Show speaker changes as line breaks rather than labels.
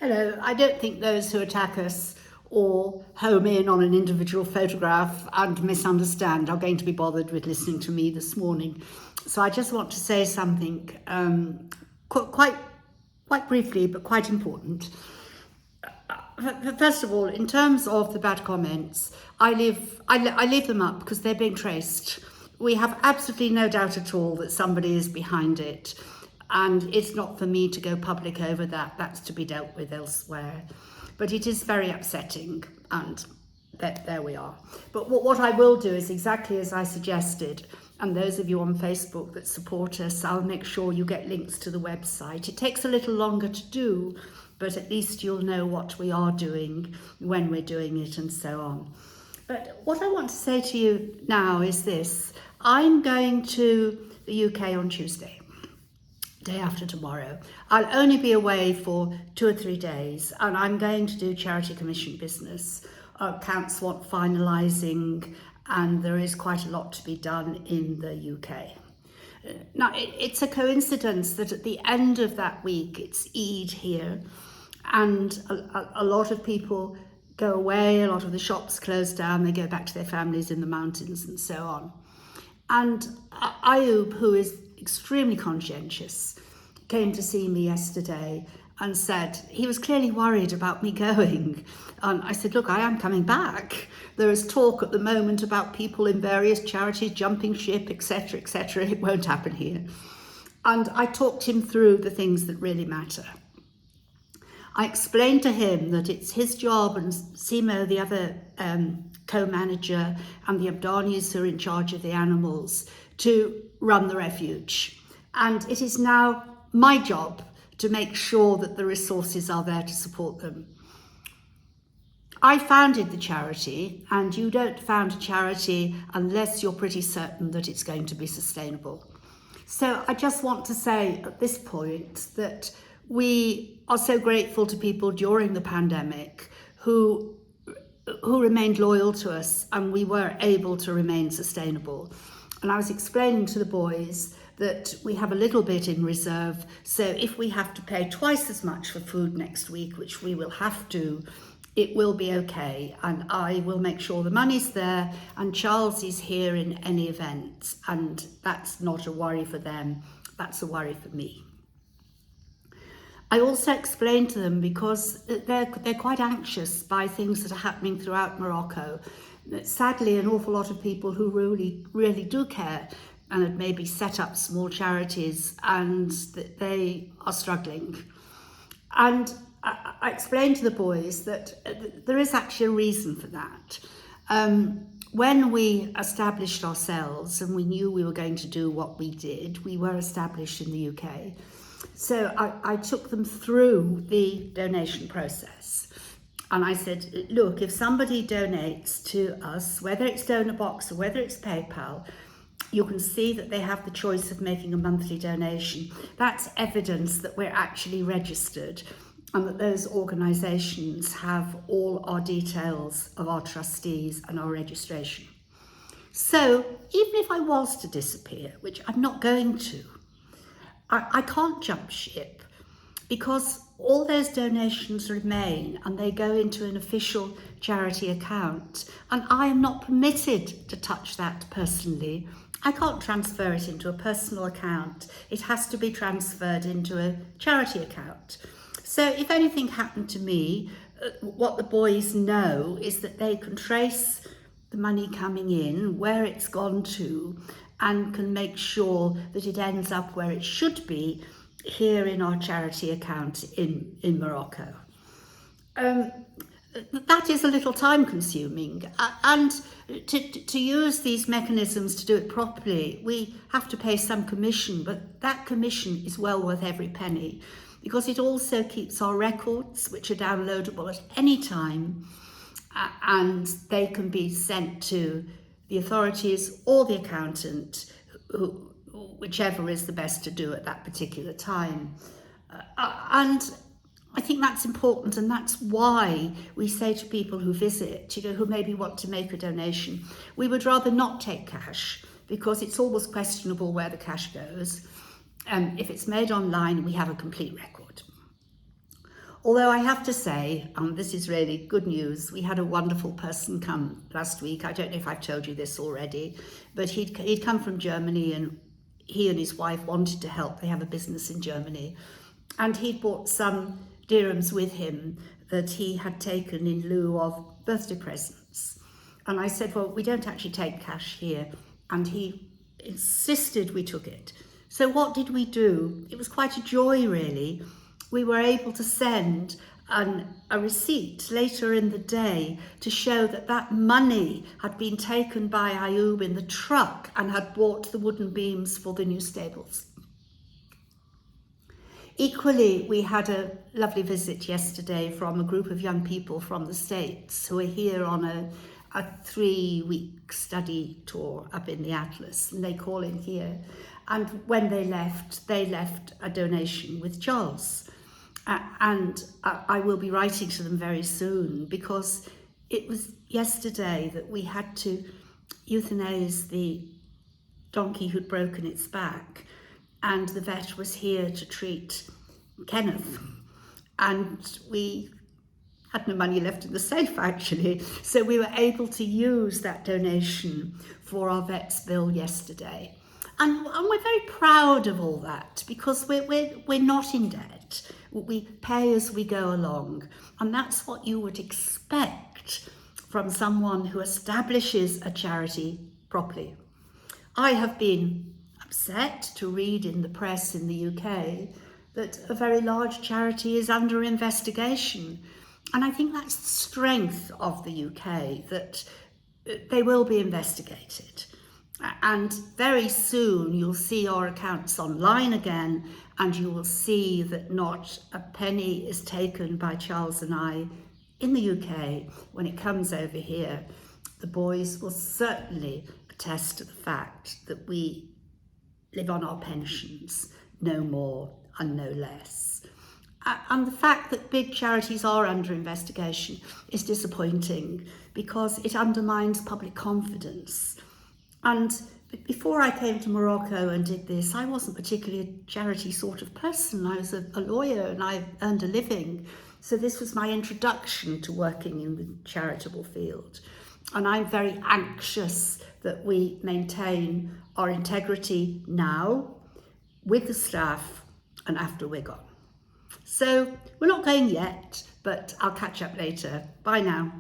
Hello, I don't think those who attack us or home in on an individual photograph and misunderstand are going to be bothered with listening to me this morning. So I just want to say something quite briefly, but quite important. First of all, in terms of the bad comments, I leave them up because they're being traced. We have absolutely no doubt at all that somebody is behind it. And it's not for me to go public over that. That's to be dealt with elsewhere. But it is very upsetting, and there we are. But what I will do is exactly as I suggested, and those of you on Facebook that support us, I'll make sure you get links to the website. It takes a little longer to do, but at least you'll know what we are doing, when we're doing it, and so on. But what I want to say to you now is this. I'm going to the UK on Tuesday, day after tomorrow. I'll only be away for 2 or 3 days, and I'm going to do charity commission business. Accounts want finalising, and there is quite a lot to be done in the UK. Now, it's a coincidence that at the end of that week, it's Eid here, and a lot of people go away, a lot of the shops close down, they go back to their families in the mountains and so on. And Ayub, who is extremely conscientious, came to see me yesterday and said he was clearly worried about me going. And I said, look, I am coming back. There is talk at the moment about people in various charities jumping ship, etc., etc. It won't happen here. And I talked him through the things that really matter. I explained to him that it's his job, and Simo, the other co-manager, and the Abdanis who are in charge of the animals, to run the refuge. And it is now my job to make sure that the resources are there to support them. I founded the charity, and you don't found a charity unless you're pretty certain that it's going to be sustainable. So I just want to say at this point that we are so grateful to people during the pandemic who remained loyal to us, and we were able to remain sustainable. And I was explaining to the boys that we have a little bit in reserve, so if we have to pay twice as much for food next week, which we will have to, it will be okay, and I will make sure the money's there, and Charles is here in any event, and that's not a worry for them, that's a worry for me. I also explained to them, because they're quite anxious by things that are happening throughout Morocco, that sadly an awful lot of people who really do care and had maybe set up small charities, and that they are struggling. And I explained to the boys that there is actually a reason for that. When we established ourselves and we knew we were going to do what we did, we were established in the UK. So I took them through the donation process. And I said, look, if somebody donates to us, whether it's DonorBox or whether it's PayPal, you can see that they have the choice of making a monthly donation. That's evidence that we're actually registered and that those organisations have all our details of our trustees and our registration. So even if I was to disappear, which I'm not going to, I can't jump ship, because all those donations remain and they go into an official charity account, and I am not permitted to touch that personally. I can't transfer it into a personal account. It has to be transferred into a charity account. So if anything happened to me, what the boys know is that they can trace the money coming in, where it's gone to, and can make sure that it ends up where it should be, here in our charity account in Morocco. That is a little time consuming, and to use these mechanisms to do it properly, we have to pay some commission, but that commission is well worth every penny, because it also keeps our records, which are downloadable at any time, and they can be sent to the authorities or the accountant, whichever is the best to do at that particular time. And I think that's important, and that's why we say to people who visit, who maybe want to make a donation, we would rather not take cash, because it's always questionable where the cash goes. If it's made online, we have a complete record. Although I have to say, this is really good news. We had a wonderful person come last week. I don't know if I've told you this already, but he'd come from Germany, and he and his wife wanted to help. They have a business in Germany. And he'd brought some dirhams with him that he had taken in lieu of birthday presents. And I said, well, we don't actually take cash here. And he insisted we took it. So what did we do? It was quite a joy, really. We were able to send a receipt later in the day to show that that money had been taken by Ayub in the truck and had bought the wooden beams for the new stables. Equally, we had a lovely visit yesterday from a group of young people from the States who are here on a 3-week study tour up in the Atlas, and they call in here. And when they left a donation with Charles. And I will be writing to them very soon, because it was yesterday that we had to euthanize the donkey who'd broken its back, and the vet was here to treat Kenneth, and we had no money left in the safe, actually, so we were able to use that donation for our vet's bill yesterday. And we're very proud of all that, because we're not in debt. We pay as we go along, and that's what you would expect from someone who establishes a charity properly. I have been upset to read in the press in the UK that a very large charity is under investigation, and I think that's the strength of the UK, that they will be investigated. And very soon you'll see our accounts online again, and you will see that not a penny is taken by Charles and I in the UK. When it comes over here, the boys will certainly attest to the fact that we live on our pensions, no more and no less. And the fact that big charities are under investigation is disappointing, because it undermines public confidence. And before I came to Morocco and did this, I wasn't particularly a charity sort of person. I was a lawyer and I earned a living. So this was my introduction to working in the charitable field. And I'm very anxious that we maintain our integrity now with the staff and after we're gone. So we're not going yet, but I'll catch up later. Bye now.